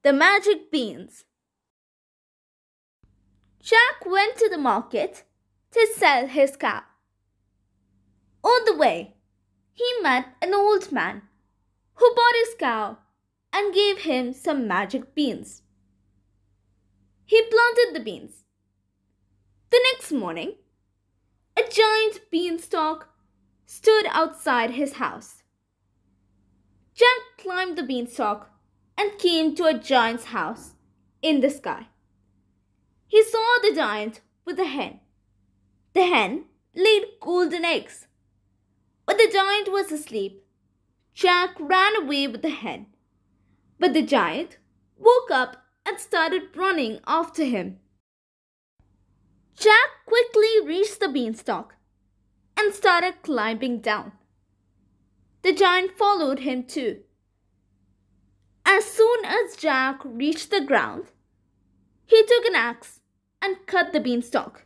The magic beans. Jack went to the market to sell his cow. On the way, he met an old man who bought his cow and gave him some magic beans. He planted the beans. The next morning, a giant beanstalk stood outside his house. Jack climbed the beanstalk and came to a giant's house in the sky. He saw the giant with a hen. The hen laid golden eggs. But the giant was asleep. Jack ran away with the hen. But the giant woke up and started running after him. Jack quickly reached the beanstalk and started climbing down. The giant followed him too. As soon as Jack reached the ground, he took an axe and cut the beanstalk.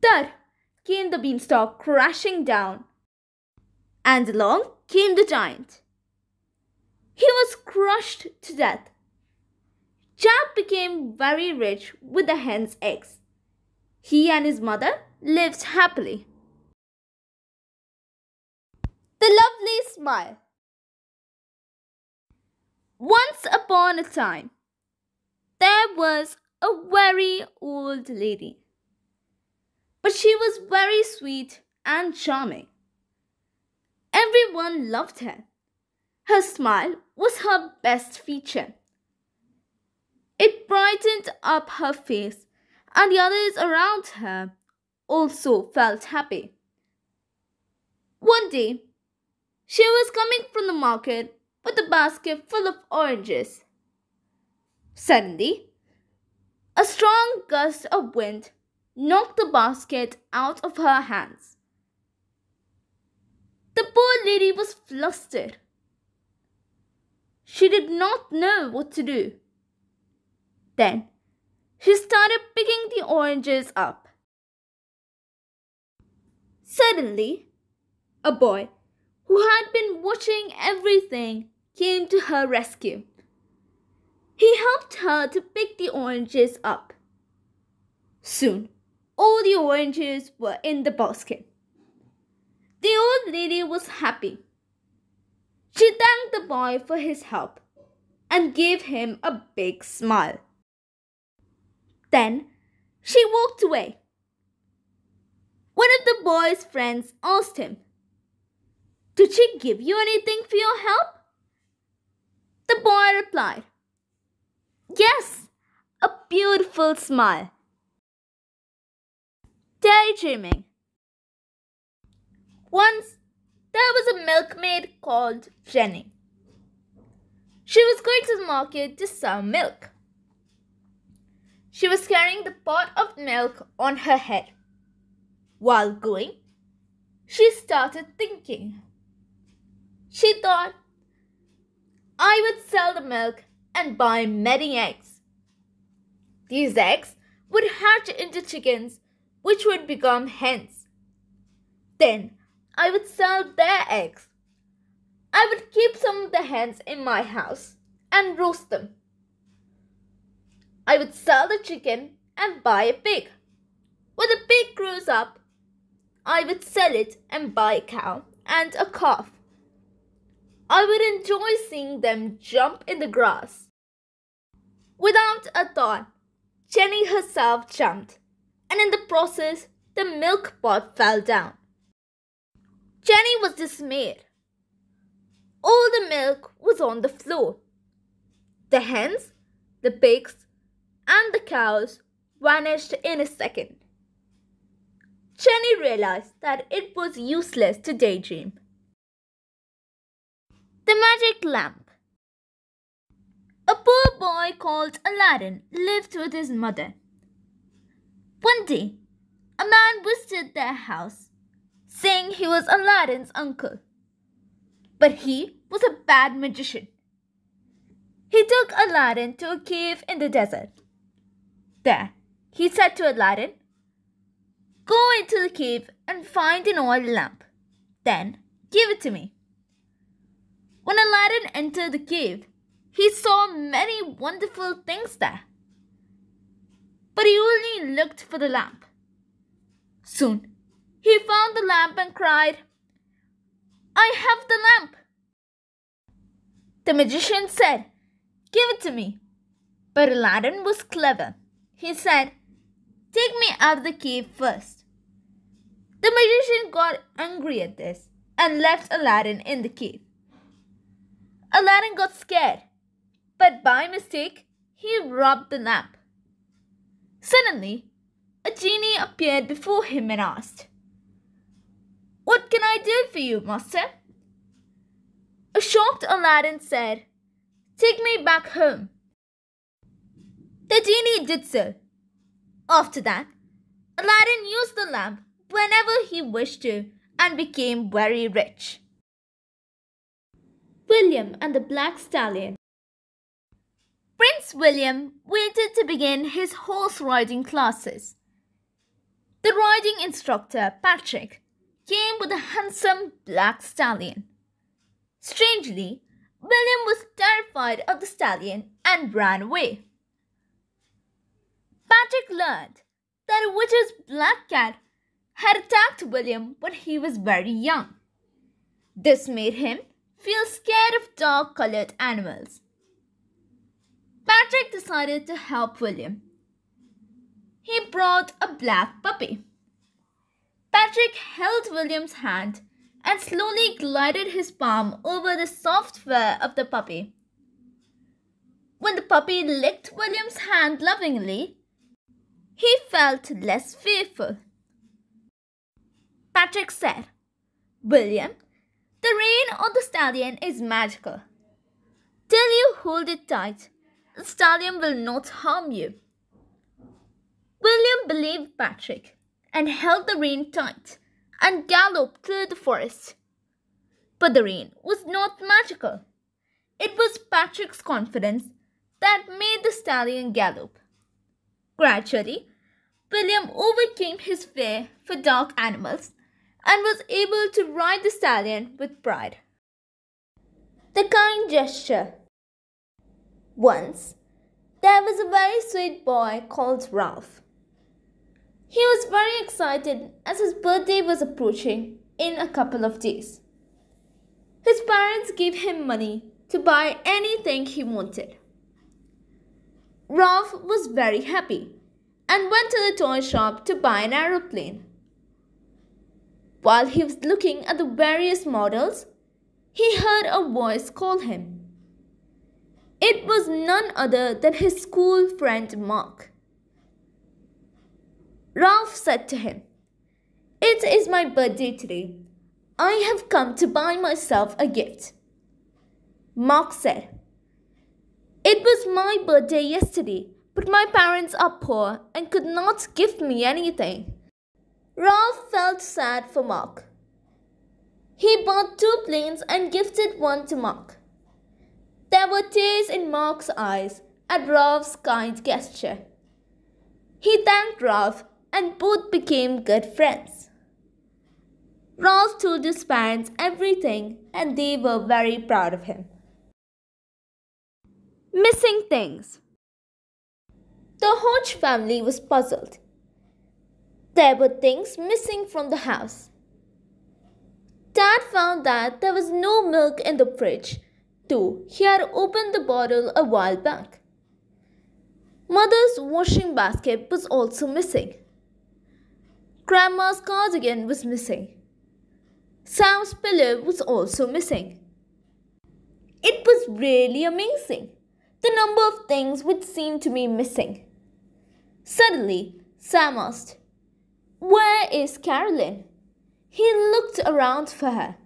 Thud came the beanstalk crashing down, and along came the giant. He was crushed to death. Jack became very rich with the hen's eggs. He and his mother lived happily. The lovely smile. Once upon a time, there was a very old lady. But she was very sweet and charming. Everyone loved her. Her smile was her best feature. It brightened up her face, and the others around her also felt happy. One day, she was coming from the market with a basket full of oranges. Suddenly, a strong gust of wind knocked the basket out of her hands. The poor lady was flustered. She did not know what to do. Then she started picking the oranges up. Suddenly, a boy who had been watching everything came to her rescue. He helped her to pick the oranges up. Soon, all the oranges were in the basket. The old lady was happy. She thanked the boy for his help and gave him a big smile. Then she walked away. One of the boy's friends asked him, "Did she give you anything for your help?" The boy replied, "Yes, a beautiful smile." Daydreaming. Once there was a milkmaid called Jenny. She was going to the market to sell milk. She was carrying the pot of milk on her head. While going, she started thinking. She thought, "I would sell the milk and buy many eggs. These eggs would hatch into chickens, which would become hens. Then I would sell their eggs. I would keep some of the hens in my house and roast them. I would sell the chicken and buy a pig. When the pig grows up, I would sell it and buy a cow and a calf. I would enjoy seeing them jump in the grass." Without a thought, Jenny herself jumped, and in the process, the milk pot fell down. Jenny was dismayed. All the milk was on the floor. The hens, the pigs, and the cows vanished in a second. Jenny realized that it was useless to daydream. The magic lamp. A poor boy called Aladdin lived with his mother. One day, a man visited their house, saying he was Aladdin's uncle. But he was a bad magician. He took Aladdin to a cave in the desert. There, he said to Aladdin, "Go into the cave and find an oil lamp. Then give it to me." When Aladdin entered the cave, He saw many wonderful things there, but he only looked for the lamp. Soon, he found the lamp and cried, "I have the lamp!" The magician said, "Give it to me." But Aladdin was clever. He said, "Take me out of the cave first." The magician got angry at this and left Aladdin in the cave. Aladdin got scared, but by mistake, he robbed the lamp. Suddenly, a genie appeared before him and asked, "What can I do for you, master?" A shocked Aladdin said, "Take me back home." The genie did so. After that, Aladdin used the lamp whenever he wished to and became very rich. William and the Black Stallion. Prince William waited to begin his horse riding classes. The riding instructor, Patrick, came with a handsome black stallion. Strangely, William was terrified of the stallion and ran away. Patrick learned that a witch's black cat had attacked William when he was very young. This made him feel scared of dark-colored animals. Patrick decided to help William. He brought a black puppy. Patrick held William's hand and slowly glided his palm over the soft fur of the puppy. When the puppy licked William's hand lovingly, he felt less fearful. Patrick said, "William, the rein on the stallion is magical. Till you hold it tight, the stallion will not harm you." William believed Patrick and held the rein tight and galloped through the forest. But the rein was not magical. It was Patrick's confidence that made the stallion gallop. Gradually, William overcame his fear for dark animals and was able to ride the stallion with pride. The kind gesture. Once, there was a very sweet boy called Ralph. He was very excited as his birthday was approaching in a couple of days. His parents gave him money to buy anything he wanted. Ralph was very happy and went to the toy shop to buy an aeroplane. While he was looking at the various models, he heard a voice call him. It was none other than his school friend Mark. Ralph said to him, "It is my birthday today. I have come to buy myself a gift." Mark said, "It was my birthday yesterday, but my parents are poor and could not give me anything." Ralph felt sad for Mark. He bought 2 planes and gifted one to Mark. There were tears in Mark's eyes at Ralph's kind gesture. He thanked Ralph and both became good friends. Ralph told his parents everything and they were very proud of him. Missing things. The Hodge family was puzzled. There were things missing from the house. Dad found that there was no milk in the fridge, though he had opened the bottle a while back. Mother's washing basket was also missing. Grandma's cardigan was missing. Sam's pillow was also missing. It was really amazing, the number of things which seemed to be missing. Suddenly, Sam asked, "Where is Carolyn?" He looked around for her.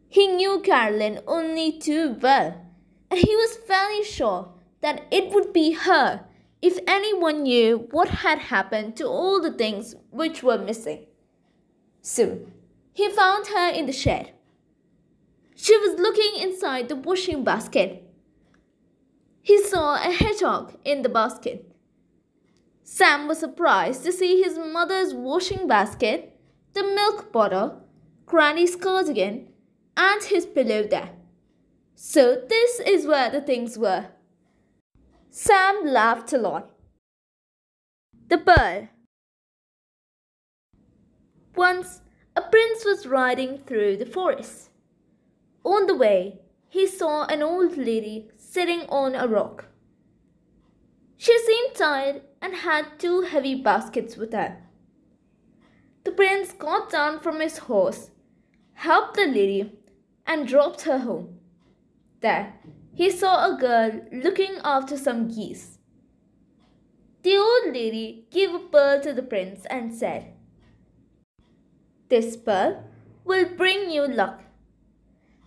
He knew Carolyn only too well, and he was fairly sure that it would be her if anyone knew what had happened to all the things which were missing. Soon, he found her in the shed. She was looking inside the washing basket. He saw a hedgehog in the basket. Sam was surprised to see his mother's washing basket, the milk bottle, Granny's cardigan, and his pillow there. So this is where the things were. Sam laughed a lot. The pearl. Once, a prince was riding through the forest. On the way, he saw an old lady sitting on a rock. She seemed tired and had two heavy baskets with her. The prince got down from his horse, helped the lady, and dropped her home. There, he saw a girl looking after some geese. The old lady gave a pearl to the prince and said, "This pearl will bring you luck."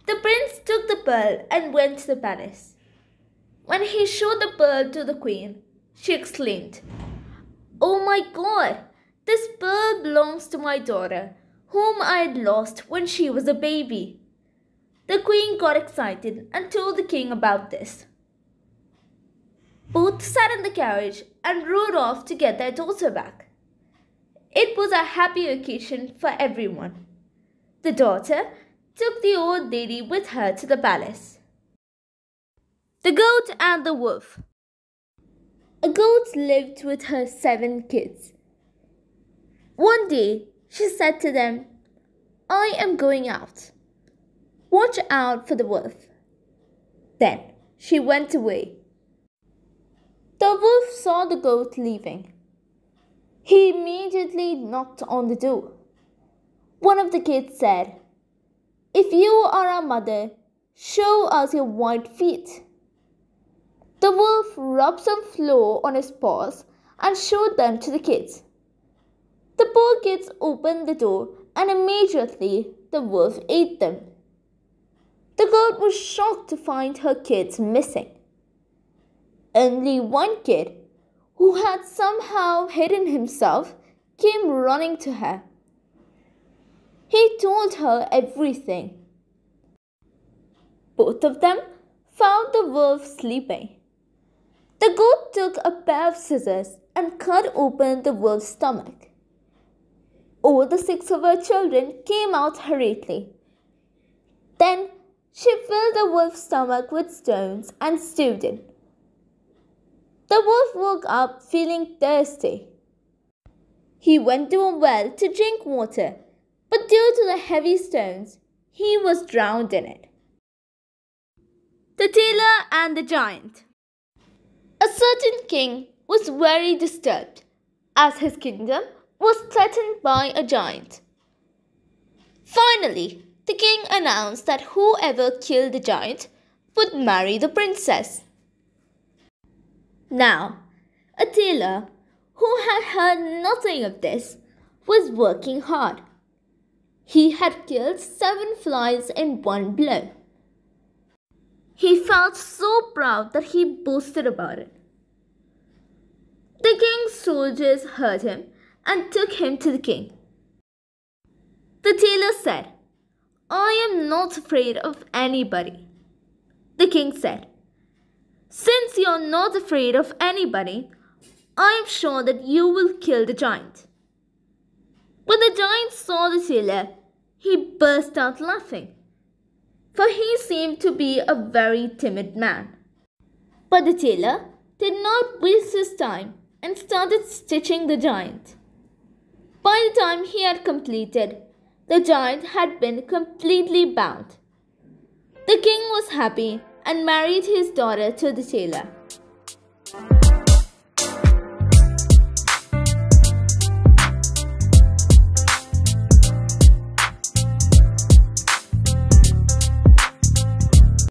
The prince took the pearl and went to the palace. When he showed the pearl to the queen, she exclaimed, "Oh my God! This pearl belongs to my daughter, whom I had lost when she was a baby." The queen got excited and told the king about this. Both sat in the carriage and rode off to get their daughter back. It was a happy occasion for everyone. The daughter took the old lady with her to the palace. The goat and the wolf. A goat lived with her 7 kids. One day, she said to them, "I am going out. Watch out for the wolf." Then she went away. The wolf saw the goat leaving. He immediately knocked on the door. One of the kids said, "If you are our mother, show us your white feet." The wolf rubbed some flour on his paws and showed them to the kids. The poor kids opened the door and immediately the wolf ate them. The goat was shocked to find her kids missing. Only one kid, who had somehow hidden himself, came running to her. He told her everything. Both of them found the wolf sleeping. The goat took a pair of scissors and cut open the wolf's stomach. All the 6 of her children came out hurriedly. Then she filled the wolf's stomach with stones and stewed it. The wolf woke up feeling thirsty. He went to a well to drink water, but due to the heavy stones, he was drowned in it. The tailor and the giant. A certain king was very disturbed, as his kingdom was threatened by a giant. Finally, the king announced that whoever killed the giant would marry the princess. Now, a tailor, who had heard nothing of this, was working hard. He had killed 7 flies in one blow. He felt so proud that he boasted about it. The king's soldiers heard him and took him to the king. The tailor said, "I am not afraid of anybody." The king said, "Since you are not afraid of anybody, I am sure that you will kill the giant." When the giant saw the tailor, he burst out laughing, for he seemed to be a very timid man. But the tailor did not waste his time and started stitching the giant. By the time he had completed, the giant had been completely bound. The king was happy and married his daughter to the tailor.